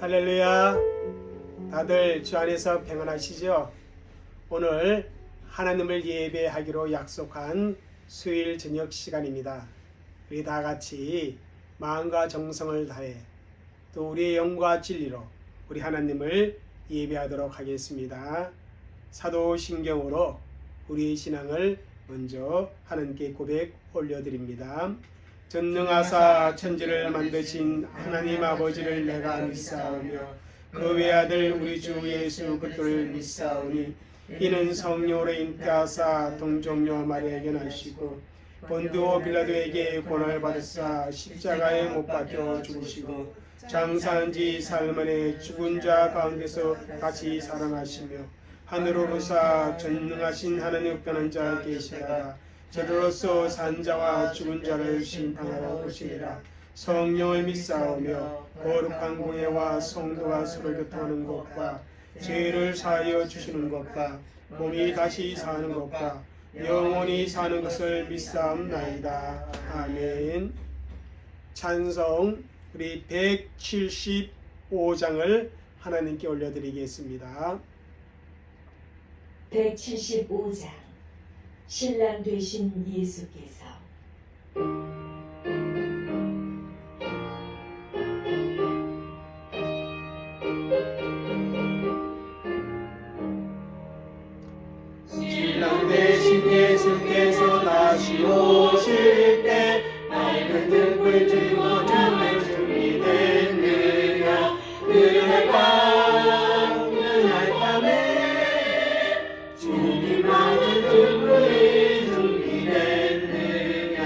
할렐루야. 다들 주 안에서 평안하시죠? 오늘 하나님을 예배하기로 약속한 수요일 저녁 시간입니다. 우리 다 같이 마음과 정성을 다해 또 우리의 영과 진리로 우리 하나님을 예배하도록 하겠습니다. 사도신경으로 우리의 신앙을 먼저 하나님께 고백 올려드립니다. 전능하사 천지를 만드신 하나님 아버지를 내가 믿사오며 그 외아들 우리 주 예수 그리스도를 믿사오니 이는 성령으로 잉태하사 동정녀 마리아에게 나시고 본디오 빌라도에게 고난을 받으사 십자가에 못 박혀 죽으시고 장사한 지 사흘 만에 죽은 자 가운데서 다시 살아나시며 하늘로 오르사 전능하신 하나님 편한 자 계시다가 저로서 산자와 죽은 자를 심판하러 오시리라. 성령을 믿사오며 거룩한 공예와 성도가 서로 교통하는 것과 죄를 사하여 주시는 것과 몸이 다시 사는 것과 영원히 사는 것을 믿사옵나이다. 아멘. 찬송 우리 175장을 하나님께 올려드리겠습니다. 175장 신랑 되신 예수께서 신랑 되신 예수께서 다시 오실 때 맑은 등불 들고 주를 준비됐느냐 그날 밤 그날 밤에 주님 맞은 등불이 준비됐느냐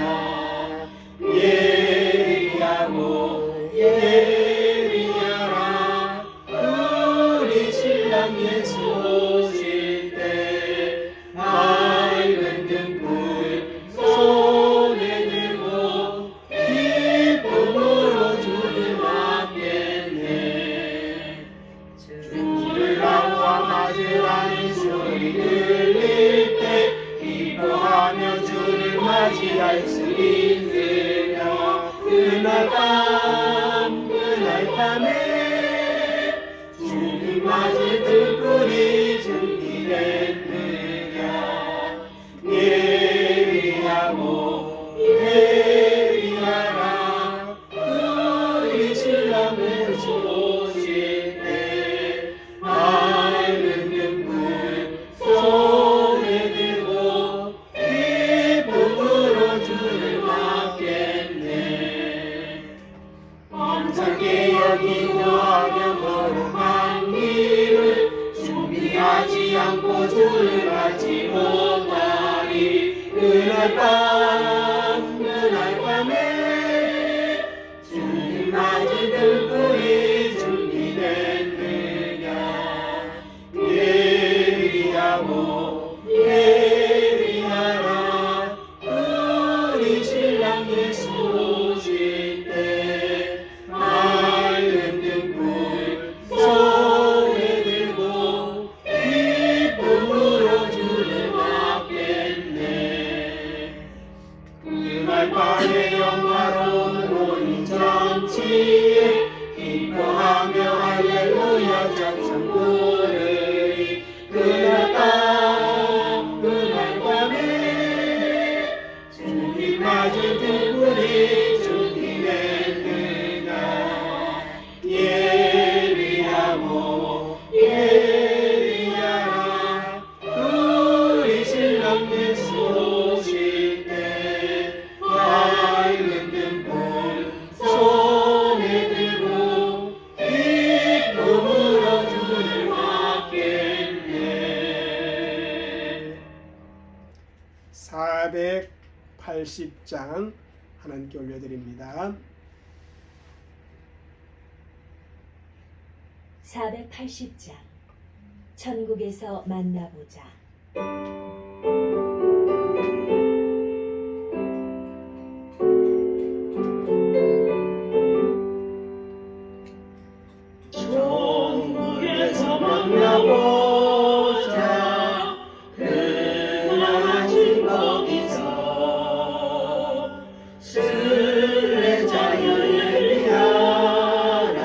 예비하고 예비하라 우리 신랑 예수 오실 때 맑은 등불 손에 들고 기쁨으로 주를 맞겠네. 주를 나와 맞으라는 소리 들릴 때 기뻐하며 주를 맞이할 수 있느냐 그날 밤에 주님 맞을 등불이 준비됐느냐 예비하고 예비하라 우리 신랑 예수 오실 때 맑은 등불 손에 들고 기쁨으로 주를 맞겠네. 엄상게 여기고 하며 걸어간 길을 준비하지 않고 주를 맞지 못하리 그날 밤에 주님 맞을 등불이 준비됐느냐 예비하고 예비하라 우리 신랑 예수 오실 때 맑은 등불 손에 들고 기쁨으로 주를 맞겠네. 그날 밤에 영화로운 우리 잔치에 기뻐하며 할렐루야 잡상 부르리 그날 밤에 주님 맞을 등불이 준비됐느냐 예비하고 예비하라 우리 신랑 예수 오실 때 맑은 등불 손에 들고 기쁨으로 주를 맞겠네. 480장 하나님께 올려드립니다. 480장 천국에서 만나보자. 천국에서 만나보자 그날같이 거기서 순례자여 예비하라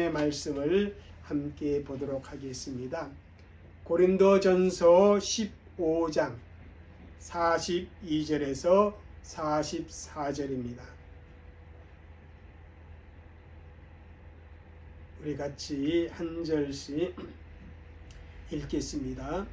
하나님의 말씀을 함께 보도록 하겠습니다. 고린도전서 15장 42절에서 44절입니다. 우리 같이 한 절씩 읽겠습니다.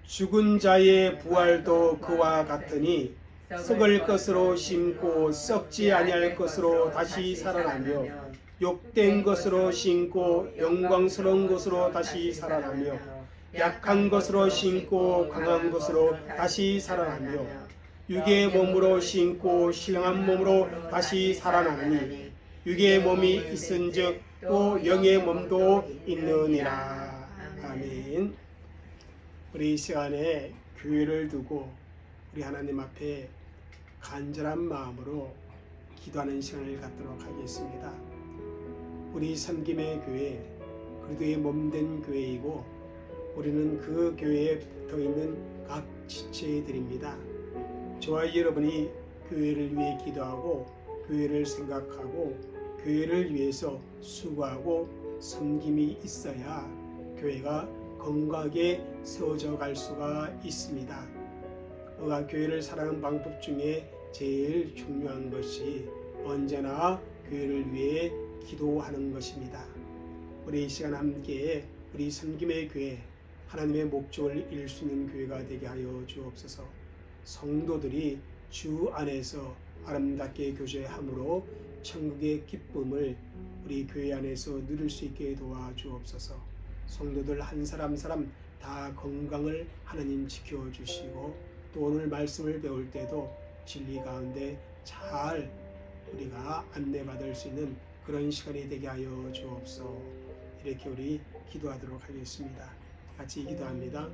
죽은 자의 부활도 그와 같으니 썩을 것으로 심고 썩지 아니할 것으로 다시 살아나며 욕된 것으로 심고 영광스러운 것으로 다시 살아나며 약한 것으로 심고 강한 것으로 다시 살아나며 육의 몸으로 심고 신령한 몸으로 다시 살아나니 육의 몸이 있은즉 또 영의 몸도 있느니라. 아멘. 우리 이 시간에 교회를 두고 우리 하나님 앞에 간절한 마음으로 기도하는 시간을 갖도록 하겠습니다. 우리 섬김의 교회, 그리스도의 몸된 교회이고 우리는 그 교회에 붙어있는 각 지체들입니다. 저와 여러분이 교회를 위해 기도하고 교회를 생각하고 교회를 위해서 수고하고 섬김이 있어야 교회가 건강하게 세워져 갈 수가 있습니다. 우리가 교회를 사랑하는 방법 중에 제일 중요한 것이 언제나 교회를 위해 기도하는 것입니다. 우리 이 시간 함께 우리 섬김의 교회, 하나님의 목적을 이룰 수 있는 교회가 되게 하여 주옵소서. 성도들이 주 안에서 아름답게 교제함으로 천국의 기쁨을 우리 교회 안에서 누릴 수 있게 도와주옵소서. 성도들 한 사람 한 사람 다 건강을 하나님 지켜주시고 또 오늘 말씀을 배울 때도 진리 가운데 잘 우리가 안내받을 수 있는 그런 시간이 되게 하여 주옵소서. 이렇게 우리 기도하도록 하겠습니다. 같이 기도합니다.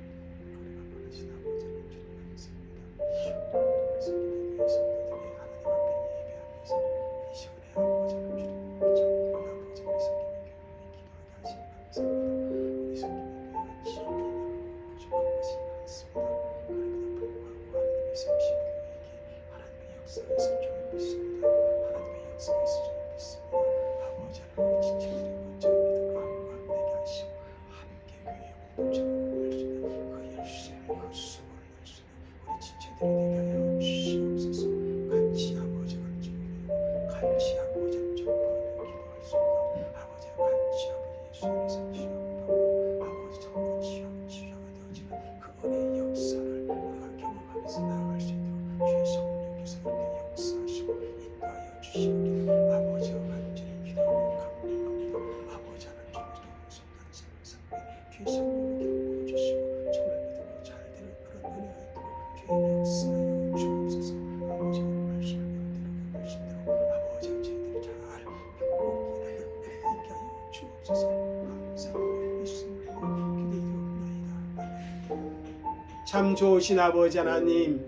참 좋으신 아버지 하나님,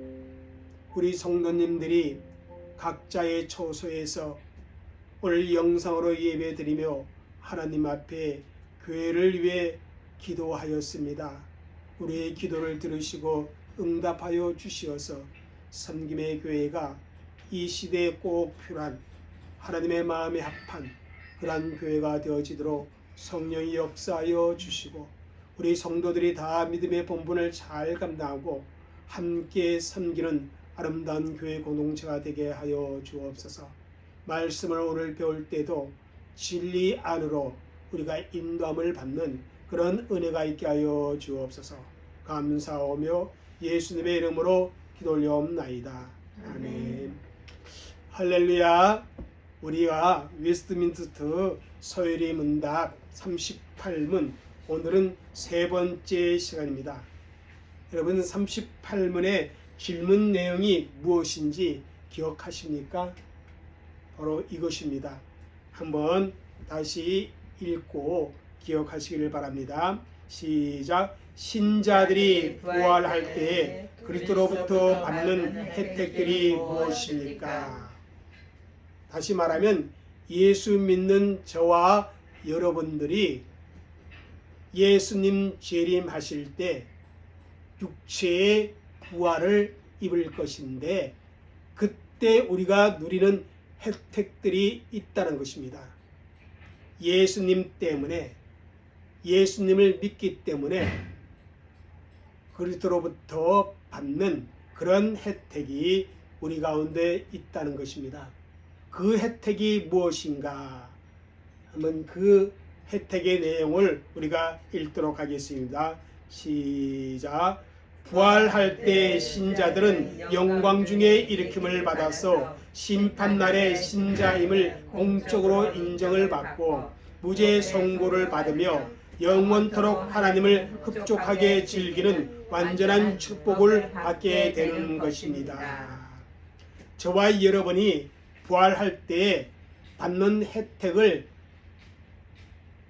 우리 성도님들이 각자의 처소에서 오늘 영상으로 예배드리며 하나님 앞에 교회를 위해 기도하였습니다. 우리의 기도를 들으시고 응답하여 주시어서 섬김의 교회가 이 시대에 꼭 필요한 하나님의 마음에 합한 그러한 교회가 되어지도록 성령이 역사하여 주시고 우리 성도들이 다 믿음의 본분을 잘 감당하고 함께 섬기는 아름다운 교회 공동체가 되게 하여 주옵소서. 말씀을 오늘 배울 때도 진리 안으로 우리가 인도함을 받는 그런 은혜가 있게 하여 주옵소서. 감사하며 예수님의 이름으로 기도 올려옵나이다. 아멘. 할렐루야. 우리가 웨스트민스터 서열의 문답 38문, 오늘은 세 번째 시간입니다. 여러분 38문의 질문 내용이 무엇인지 기억하십니까? 바로 이것입니다. 한번 다시 읽고 기억하시기를 바랍니다. 시작. 신자들이 부활할 때 그리스도로부터 받는 혜택들이 무엇입니까? 다시 말하면 예수 믿는 저와 여러분들이 예수님 재림하실 때 육체의 부활을 입을 것인데 그때 우리가 누리는 혜택들이 있다는 것입니다. 예수님 때문에, 예수님을 믿기 때문에 그리스도로부터 받는 그런 혜택이 우리 가운데 있다는 것입니다. 그 혜택이 무엇인가 하면 그 혜택의 내용을 우리가 읽도록 하겠습니다. 시작. 부활할 때 신자들은 영광 중에 일으킴을 받아서 심판날의 신자임을 공적으로 인정을 받고 무죄 선고를 받으며 영원토록 하나님을 흡족하게 즐기는 완전한 축복을 받게 되는 것입니다. 저와 여러분이 부활할 때 받는 혜택을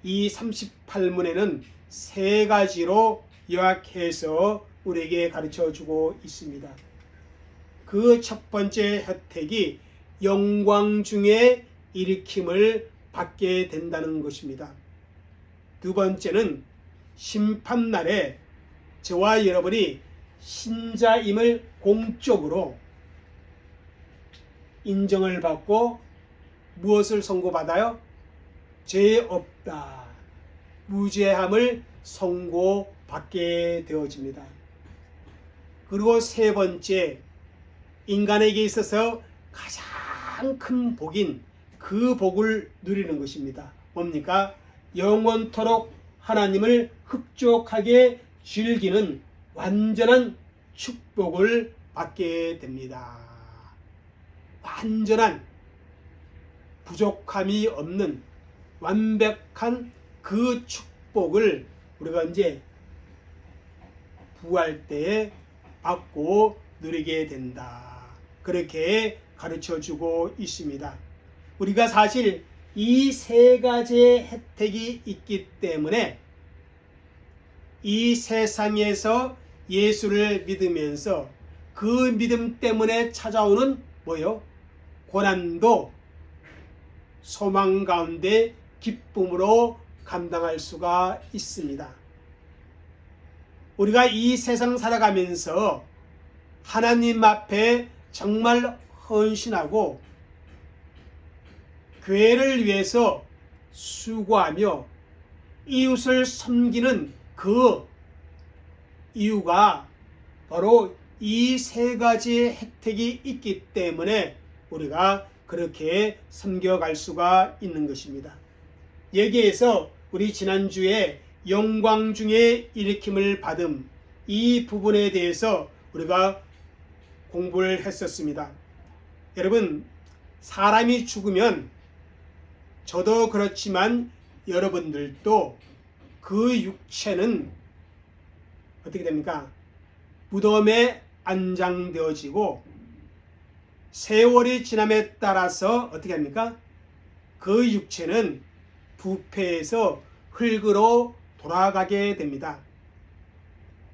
이 38문에는 세 가지로 요약해서 우리에게 가르쳐 주고 있습니다. 그 첫 번째 혜택이 영광 중에 일으킴을 받게 된다는 것입니다. 두 번째는 심판날에 저와 여러분이 신자임을 공적으로 인정을 받고 무엇을 선고받아요? 죄 없다, 무죄함을 선고받게 되어집니다. 그리고 세 번째, 인간에게 있어서 가장 큰 복인 그 복을 누리는 것입니다. 뭡니까? 영원토록 하나님을 흡족하게 즐기는 완전한 축복을 받게 됩니다. 완전한 부족함이 없는 완벽한 그 축복을 우리가 이제 부활 때에 받고 누리게 된다. 그렇게 가르쳐 주고 있습니다. 우리가 사실 이 세 가지의 혜택이 있기 때문에 이 세상에서 예수를 믿으면서 그 믿음 때문에 찾아오는 뭐요? 고난도 소망 가운데 기쁨으로 감당할 수가 있습니다. 우리가 이 세상 살아가면서 하나님 앞에 정말 헌신하고 교회를 위해서 수고하며 이웃을 섬기는 그 이유가 바로 이 세 가지의 혜택이 있기 때문에 우리가 그렇게 섬겨갈 수가 있는 것입니다. 여기에서 우리 지난주에 영광 중에 일으킴을 받음, 이 부분에 대해서 우리가 공부를 했었습니다. 여러분, 사람이 죽으면 저도 그렇지만 여러분들도 그 육체는 어떻게 됩니까? 무덤에 안장되어지고 세월이 지남에 따라서 어떻게 합니까? 그 육체는 부패해서 흙으로 돌아가게 됩니다.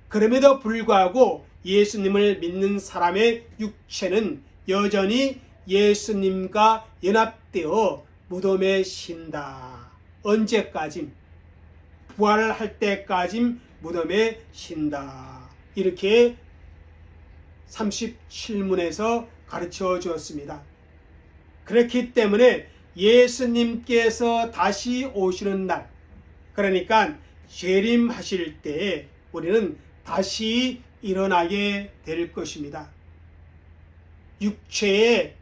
그럼에도 불구하고 예수님을 믿는 사람의 육체는 여전히 예수님과 연합되어 무덤에 쉰다. 언제까지? 부활할 때까지 무덤에 쉰다. 이렇게 37문에서 가르쳐 주었습니다. 그렇기 때문에 예수님께서 다시 오시는 날, 그러니까 재림하실 때에 우리는 다시 일어나게 될 것입니다. 육체의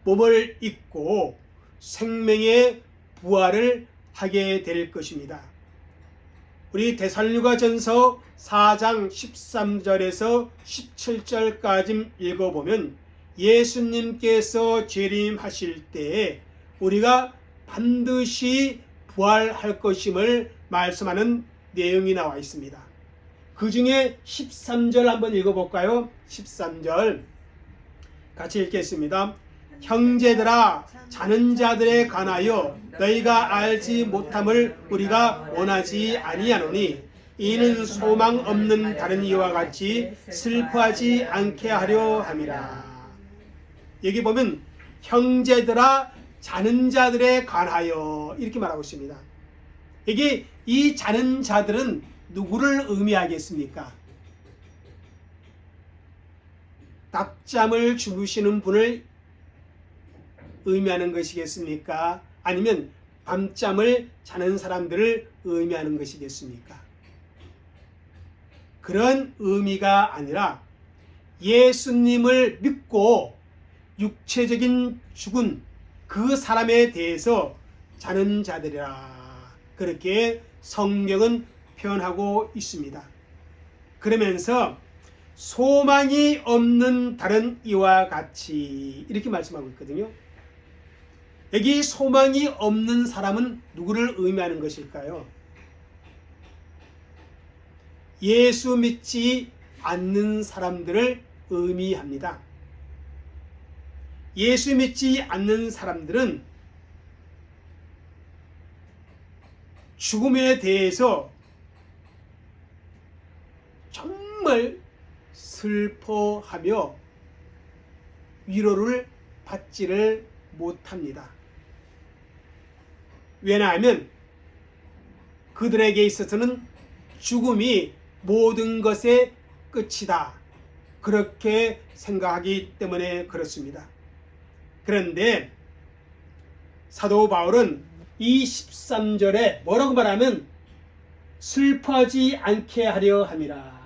몸을 입고 생명의 부활을 하게 될 것입니다. 우리 데살로니가전서 4장 13절에서 17절까지 읽어보면 예수님께서 재림하실 때에 우리가 반드시 부활할 것임을 말씀하는 내용이 나와 있습니다. 그 중에 13절 한번 읽어볼까요? 13절 같이 읽겠습니다. 형제들아, 자는 자들에 관하여 너희가 알지 못함을 우리가 원하지 아니하노니 이는 소망 없는 다른 이와 같이 슬퍼하지 않게 하려 함이라. 여기 보면 형제들아, 자는 자들에 관하여 이렇게 말하고 있습니다. 여기 이 자는 자들은 누구를 의미하겠습니까? 낮잠을 주무시는 분을 의미하는 것이겠습니까? 아니면 밤잠을 자는 사람들을 의미하는 것이겠습니까? 그런 의미가 아니라 예수님을 믿고 육체적인 죽은 그 사람에 대해서 자는 자들이라, 그렇게 성경은 표현하고 있습니다. 그러면서 소망이 없는 다른 이와 같이 이렇게 말씀하고 있거든요. 여기 소망이 없는 사람은 누구를 의미하는 것일까요? 예수 믿지 않는 사람들을 의미합니다. 예수 믿지 않는 사람들은 죽음에 대해서 정말 슬퍼하며 위로를 받지를 못합니다. 왜냐하면 그들에게 있어서는 죽음이 모든 것의 끝이다, 그렇게 생각하기 때문에 그렇습니다. 그런데 사도 바울은 이 13절에 뭐라고 말하면 슬퍼하지 않게 하려 함이라.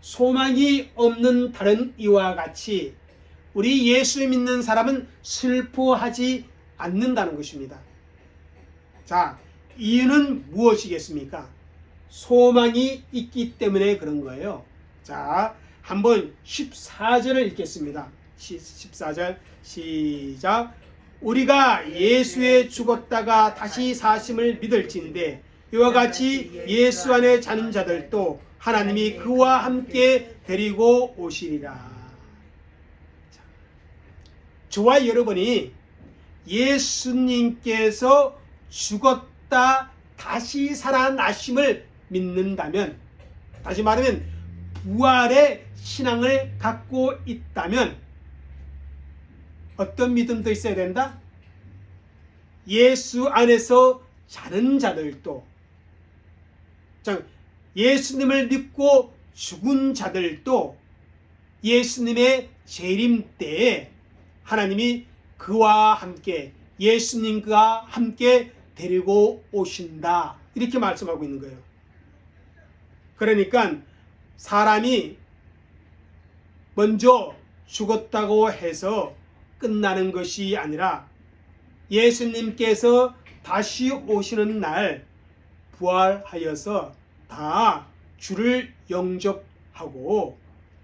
소망이 없는 다른 이와 같이 우리 예수 믿는 사람은 슬퍼하지 않는다는 것입니다. 자, 이유는 무엇이겠습니까? 소망이 있기 때문에 그런 거예요. 자, 한번 14절을 읽겠습니다. 14절 시작. 우리가 예수에 죽었다가 다시 사심을 믿을진대 이와 같이 예수 안에 자는 자들도 하나님이 그와 함께 데리고 오시리라. 저와 여러분이 예수님께서 죽었다 다시 살아나심을 믿는다면, 다시 말하면 부활의 신앙을 갖고 있다면 어떤 믿음도 있어야 된다? 예수 안에서 자는 자들도, 예수님을 믿고 죽은 자들도 예수님의 재림 때에 하나님이 그와 함께, 예수님과 함께 데리고 오신다, 이렇게 말씀하고 있는 거예요. 그러니까 사람이 먼저 죽었다고 해서 끝나는 것이 아니라 예수님께서 다시 오시는 날 부활하여서 다 주를 영접하고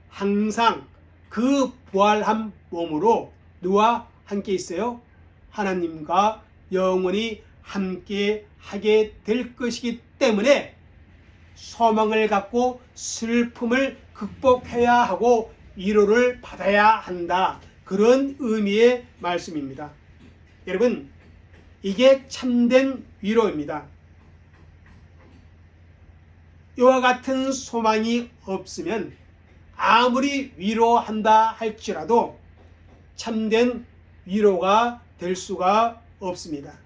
항상 그 부활한 몸으로 누가 함께 있어요? 하나님과 영원히 함께 하게 될 것이기 때문에 소망을 갖고 슬픔을 극복해야 하고 위로를 받아야 한다, 그런 의미의 말씀입니다. 여러분, 이게 참된 위로입니다. 이와 같은 소망이 없으면 아무리 위로한다 할지라도 참된 위로가 될 수가 없습니다.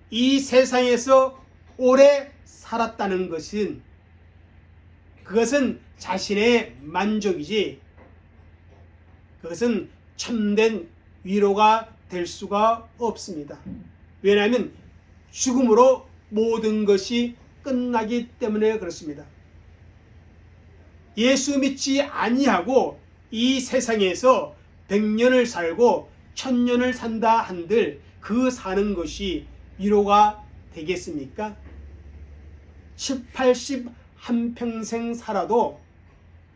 이 세상에서 오래 살았다는 것은, 그것은 자신의 만족이지 그것은 참된 위로가 될 수가 없습니다. 왜냐하면 죽음으로 모든 것이 끝나기 때문에 그렇습니다. 예수 믿지 아니하고 이 세상에서 100년을 살고 1000년을 산다 한들 그 사는 것이 위로가 되겠습니까? 70, 80 한평생 살아도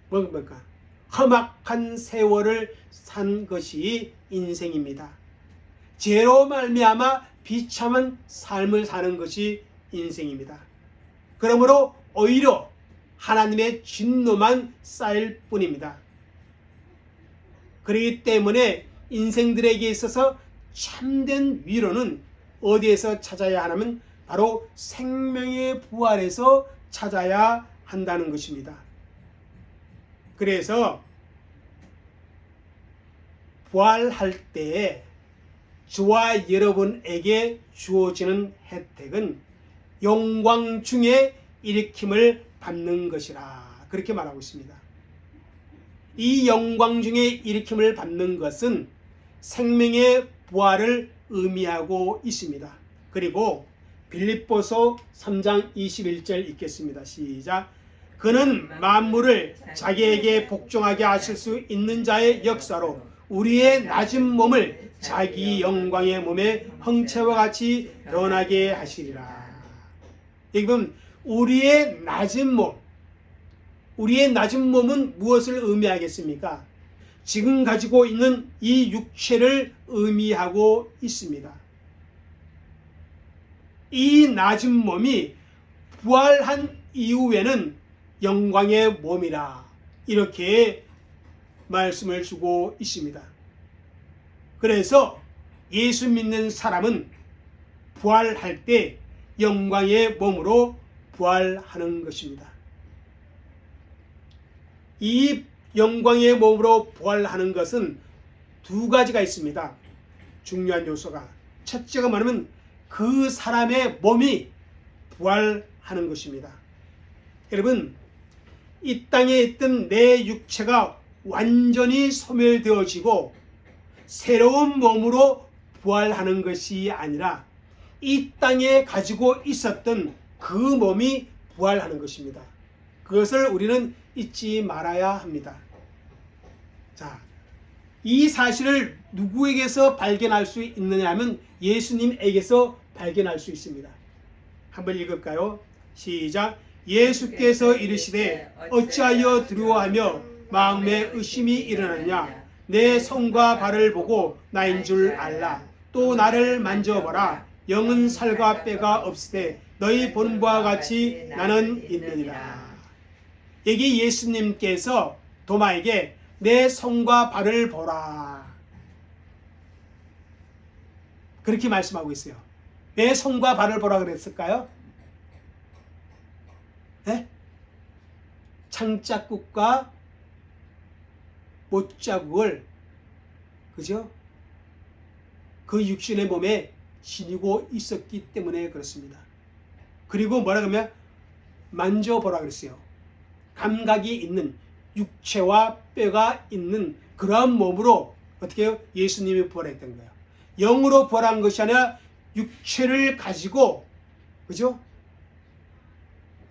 뭡니까? 험악한 세월을 산 것이 인생입니다. 죄로 말미암아 비참한 삶을 사는 것이 인생입니다. 그러므로 오히려 하나님의 진노만 쌓일 뿐입니다. 그렇기 때문에 인생들에게 있어서 참된 위로는 어디에서 찾아야 하냐면 바로 생명의 부활에서 찾아야 한다는 것입니다. 그래서 부활할 때 저와 여러분에게 주어지는 혜택은 영광 중에 일으킴을 받는 것이라, 그렇게 말하고 있습니다. 이 영광 중에 일으킴을 받는 것은 생명의 부활을 의미하고 있습니다. 그리고 빌립보서 3장 21절 읽겠습니다. 시작. 그는 만물을 자기에게 복종하게 하실 수 있는 자의 역사로 우리의 낮은 몸을 자기 영광의 몸의 형체와 같이 변하게 하시리라. 여기 보면 우리의 낮은 몸, 우리의 낮은 몸은 무엇을 의미하겠습니까? 지금 가지고 있는 이 육체를 의미하고 있습니다. 이 낮은 몸이 부활한 이후에는 영광의 몸이라 이렇게 말씀을 주고 있습니다. 그래서 예수 믿는 사람은 부활할 때 영광의 몸으로 부활하는 것입니다. 이 영광의 몸으로 부활하는 것은 두 가지가 있습니다. 중요한 요소가. 첫째가 뭐냐면 그 사람의 몸이 부활하는 것입니다. 여러분, 이 땅에 있던 내 육체가 완전히 소멸되어지고 새로운 몸으로 부활하는 것이 아니라 이 땅에 가지고 있었던 그 몸이 부활하는 것입니다. 그것을 우리는 잊지 말아야 합니다. 자, 이 사실을 누구에게서 발견할 수 있느냐 하면 예수님에게서 발견할 수 있습니다. 한번 읽을까요? 시작. 예수께서 이르시되 어찌하여 두려워하며 마음에 의심이 일어나느냐. 내 손과 발을 보고 나인 줄 알라. 또 나를 만져보라. 영은 살과 뼈가 없으되 너희 보는 바와 같이 나는 있느니라. 여기 예수님께서 도마에게 내 손과 발을 보라 그렇게 말씀하고 있어요. 왜 손과 발을 보라 그랬을까요? 네? 창자국과 못자국을 그죠? 그 육신의 몸에 지니고 있었기 때문에 그렇습니다. 그리고 뭐라 그러면 만져보라 그랬어요. 감각이 있는 육체와 뼈가 있는 그러한 몸으로 어떻게 해요? 예수님이 부활했던 거예요. 영으로 부활한 것이 아니라 육체를 가지고 그죠?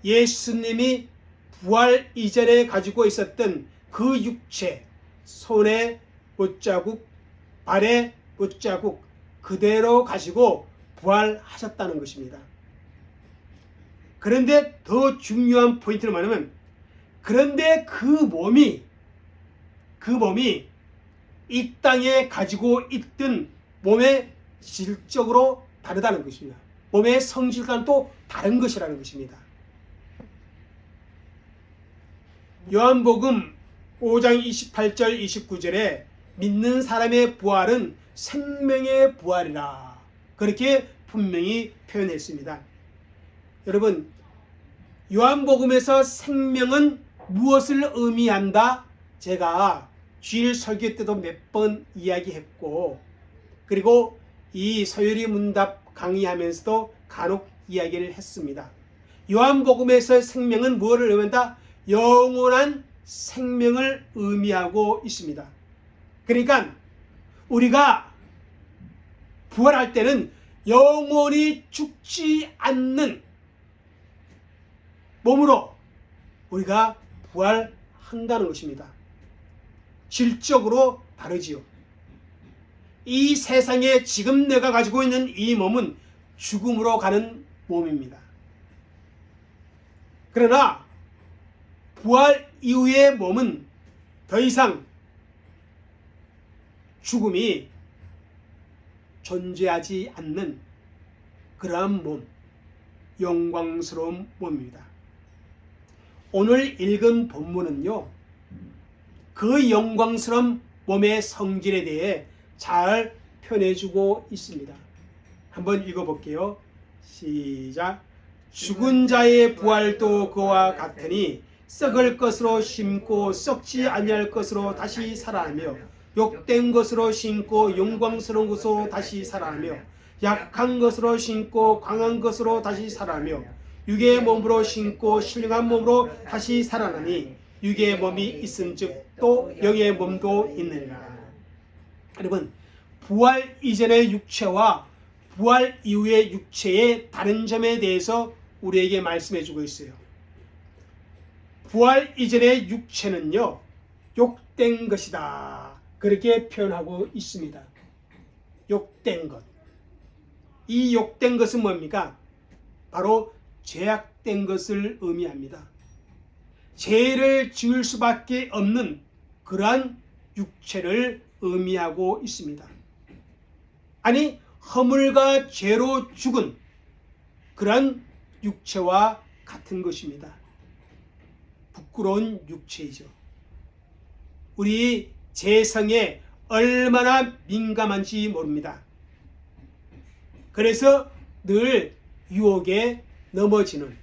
예수님이 부활 이전에 가지고 있었던 그 육체, 손에 못자국, 발에 못자국 그대로 가지고 부활하셨다는 것입니다. 그런데 더 중요한 포인트는 뭐냐면 그런데 그 몸이 이 땅에 가지고 있던 몸의 질적으로 다르다는 것입니다. 몸의 성질과는 또 다른 것이라는 것입니다. 요한복음 5장 28절 29절에 믿는 사람의 부활은 생명의 부활이라 그렇게 분명히 표현했습니다. 여러분, 요한복음에서 생명은 무엇을 의미한다? 제가 주일 설교 때도 몇 번 이야기했고 그리고 이 서유리 문답 강의하면서도 간혹 이야기를 했습니다. 요한복음에서 생명은 무엇을 의미한다? 영원한 생명을 의미하고 있습니다. 그러니까 우리가 부활할 때는 영원히 죽지 않는 몸으로 우리가 부활한다는 것입니다. 질적으로 다르지요. 이 세상에 지금 내가 가지고 있는 이 몸은 죽음으로 가는 몸입니다. 그러나 부활 이후의 몸은 더 이상 죽음이 존재하지 않는 그러한 몸, 영광스러운 몸입니다. 오늘 읽은 본문은요, 그 영광스러운 몸의 성질에 대해 잘 표현해주고 있습니다. 한번 읽어볼게요. 시작. 죽은 자의 부활도 그와 같으니 썩을 것으로 심고 썩지 아니할 것으로 다시 살아나며 욕된 것으로 심고 영광스러운 것으로 다시 살아나며 약한 것으로 심고 강한 것으로 다시 살아나며 육의 몸으로 심고 신령한 몸으로 다시 살아나니 육의 몸이 있은즉 또 영의 몸도 있느니라. 여러분, 부활 이전의 육체와 부활 이후의 육체의 다른 점에 대해서 우리에게 말씀해 주고 있어요. 부활 이전의 육체는요, 욕된 것이다. 그렇게 표현하고 있습니다. 욕된 것. 이 욕된 것은 뭡니까? 바로 죄악된 것을 의미합니다. 죄를 지을 수밖에 없는 그러한 육체를 의미하고 있습니다. 아니, 허물과 죄로 죽은 그러한 육체와 같은 것입니다. 부끄러운 육체이죠. 우리 재성에 얼마나 민감한지 모릅니다. 그래서 늘 유혹에 넘어지는,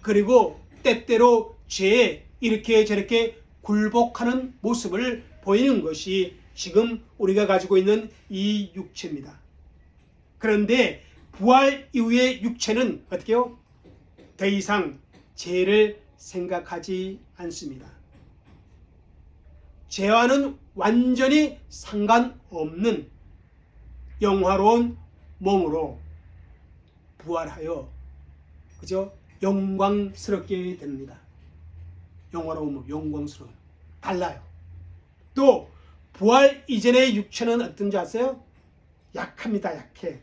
그리고 때때로 죄에 이렇게 저렇게 굴복하는 모습을 보이는 것이 지금 우리가 가지고 있는 이 육체입니다. 그런데 부활 이후의 육체는 어떻게 해요? 더 이상 죄를 생각하지 않습니다. 죄와는 완전히 상관없는 영화로운 몸으로 부활하여, 그죠? 영광스럽게 됩니다. 영화로운 몸, 영광스러운. 달라요. 또 부활 이전의 육체는 어떤지 아세요? 약합니다. 약해.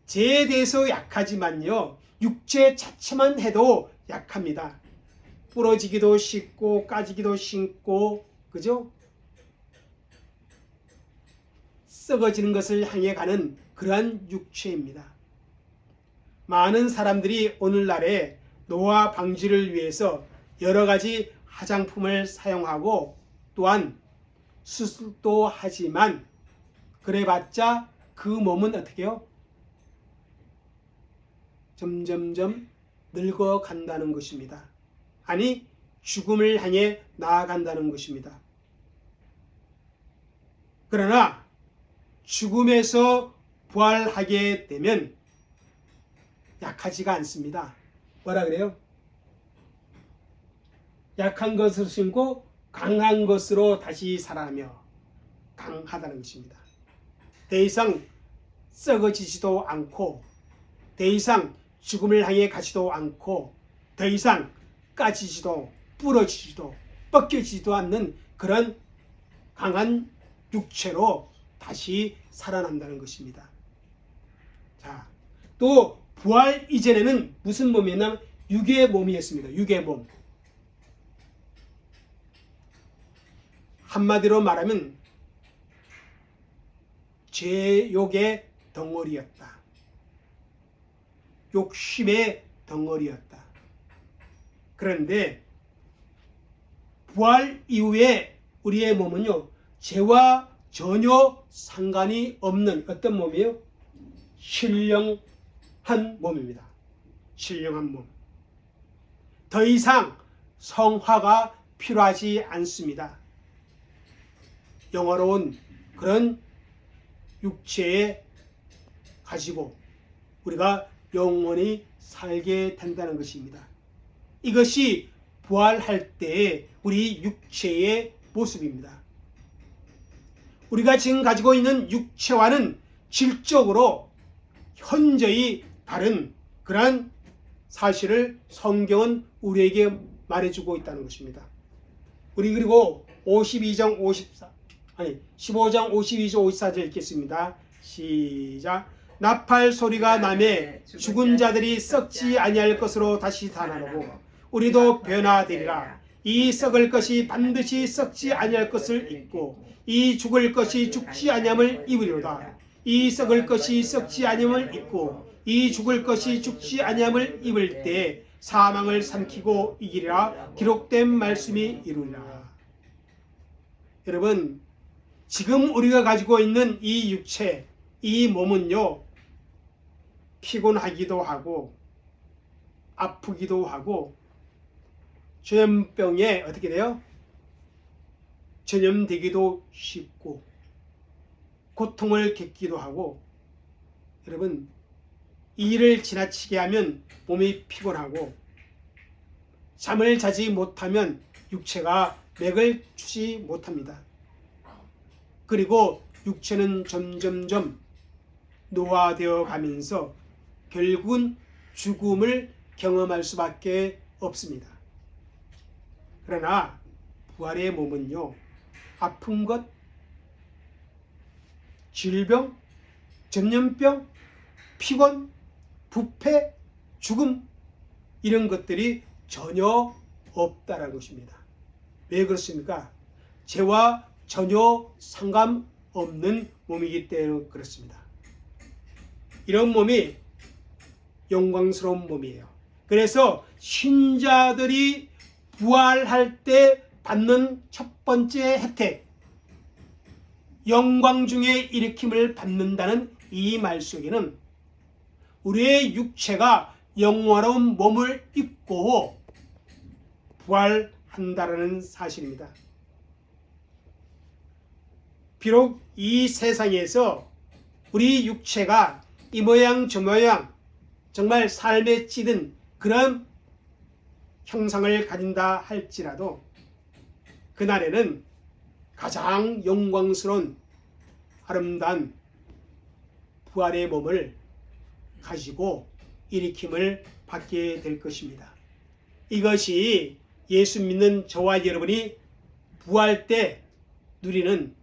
죄에 대해서 약하지만요, 육체 자체만 해도 약합니다. 부러지기도 쉽고 까지기도 쉽고, 그죠? 썩어지는 것을 향해 가는 그러한 육체입니다. 많은 사람들이 오늘날에 노화 방지를 위해서 여러 가지 화장품을 사용하고 또한 수술도 하지만 그래봤자 그 몸은 어떻게 해요? 점점점 늙어간다는 것입니다. 아니, 죽음을 향해 나아간다는 것입니다. 그러나 죽음에서 부활하게 되면 약하지가 않습니다. 뭐라 그래요? 약한 것을 신고 강한 것으로 다시 살아나며 강하다는 것입니다. 더 이상 썩어지지도 않고, 더 이상 죽음을 향해 가지도 않고, 더 이상 까지지도 부러지지도 벗겨지지도 않는 그런 강한 육체로 다시 살아난다는 것입니다. 자, 또 부활 이전에는 무슨 몸이었나? 육의 몸이었습니다. 육의 몸. 한마디로 말하면 죄욕의 덩어리였다. 욕심의 덩어리였다. 그런데 부활 이후에 우리의 몸은요, 죄와 전혀 상관이 없는 어떤 몸이에요? 신령한 몸입니다. 신령한 몸. 더 이상 성화가 필요하지 않습니다. 영화로운 그런 육체에 가지고 우리가 영원히 살게 된다는 것입니다. 이것이 부활할 때의 우리 육체의 모습입니다. 우리가 지금 가지고 있는 육체와는 질적으로 현저히 다른 그러한 사실을 성경은 우리에게 말해주고 있다는 것입니다. 우리 그리고 15장 52절 읽겠습니다. 시작. 나팔 소리가 나매 죽은 자들이 썩지 아니할 것으로 다시 살아나고 우리도 변화되리라. 이 썩을 것이 반드시 썩지 아니할 것을 입고 이 죽을 것이 죽지 아니함을 입으리로다. 이 썩을 것이 썩지 아니함을 입고 이 죽을 것이 죽지 아니함을 입을 때 사망을 삼키고 이기리라. 기록된 말씀이 이루리라. 여러분, 지금 우리가 가지고 있는 이 육체, 이 몸은요, 피곤하기도 하고 아프기도 하고 전염병에 어떻게 돼요? 전염되기도 쉽고 고통을 겪기도 하고, 여러분, 이 일을 지나치게 하면 몸이 피곤하고 잠을 자지 못하면 육체가 맥을 추지 못합니다. 그리고 육체는 점점점 노화되어 가면서 결국은 죽음을 경험할 수밖에 없습니다. 그러나 부활의 몸은요, 아픈 것, 질병, 전염병, 피곤, 부패, 죽음, 이런 것들이 전혀 없다라는 것입니다. 왜 그렇습니까? 죄와 전혀 상관없는 몸이기 때문에 그렇습니다. 이런 몸이 영광스러운 몸이에요. 그래서 신자들이 부활할 때 받는 첫 번째 혜택, 영광 중에 일으킴을 받는다는 이 말 속에는 우리의 육체가 영원한 몸을 입고 부활한다라는 사실입니다. 비록 이 세상에서 우리 육체가 이 모양 저 모양 정말 삶에 찌든 그런 형상을 가진다 할지라도 그날에는 가장 영광스러운 아름다운 부활의 몸을 가지고 일으킴을 받게 될 것입니다. 이것이 예수 믿는 저와 여러분이 부활 때 누리는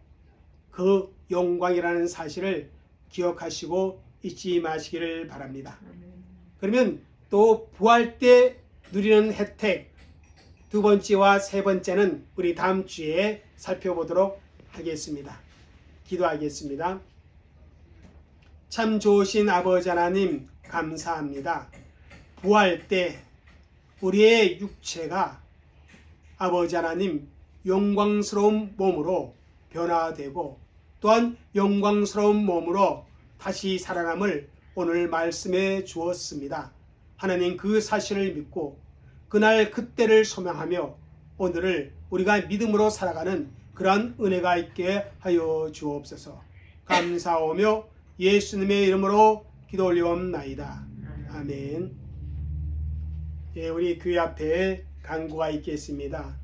그 영광이라는 사실을 기억하시고 잊지 마시기를 바랍니다. 그러면 또 부활 때 누리는 혜택 두 번째와 세 번째는 우리 다음 주에 살펴보도록 하겠습니다. 기도하겠습니다. 참 좋으신 아버지 하나님 감사합니다. 부활 때 우리의 육체가 아버지 하나님 영광스러운 몸으로 변화되고 또한 영광스러운 몸으로 다시 살아남을 오늘 말씀해 주었습니다. 하나님 그 사실을 믿고 그날 그때를 소망하며 오늘을 우리가 믿음으로 살아가는 그러한 은혜가 있게 하여 주옵소서. 감사하며 예수님의 이름으로 기도 올리옵나이다. 아멘. 예, 우리 교회 앞에 간구가 있겠습니다.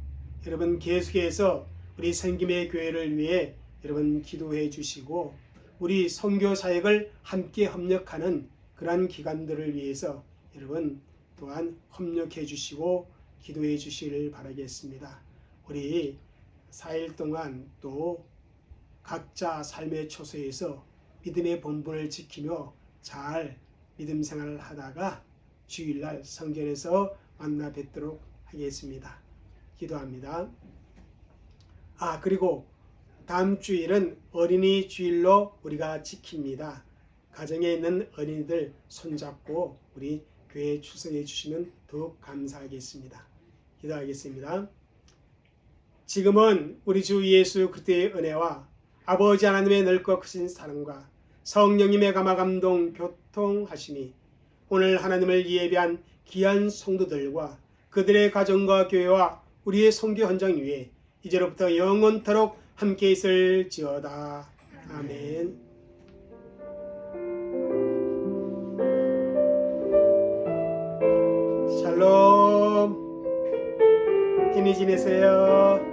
여러분 계속해서 우리 생김의 교회를 위해 여러분 기도해 주시고 우리 선교 사역을 함께 협력하는 그러한 기관들을 위해서 여러분 또한 협력해 주시고 기도해 주시기를 바라겠습니다. 우리 4일 동안 또 각자 삶의 처소에서 믿음의 본분을 지키며 잘 믿음 생활을 하다가 주일날 성전에서 만나 뵙도록 하겠습니다. 기도합니다. 그리고 다음 주일은 어린이 주일로 우리가 지킵니다. 가정에 있는 어린이들 손잡고 우리 교회에 출석해 주시면 더욱 감사하겠습니다. 기도하겠습니다. 지금은 우리 주 예수 그리스도의 은혜와 아버지 하나님의 넓고 크신 사랑과 성령님의 감화 감동 교통하심이 오늘 하나님을 예배한 귀한 성도들과 그들의 가정과 교회와 우리의 선교 현장 위에 이제로부터 영원토록 함께 있을지어다. 아멘. 샬롬. 힘이 지내세요.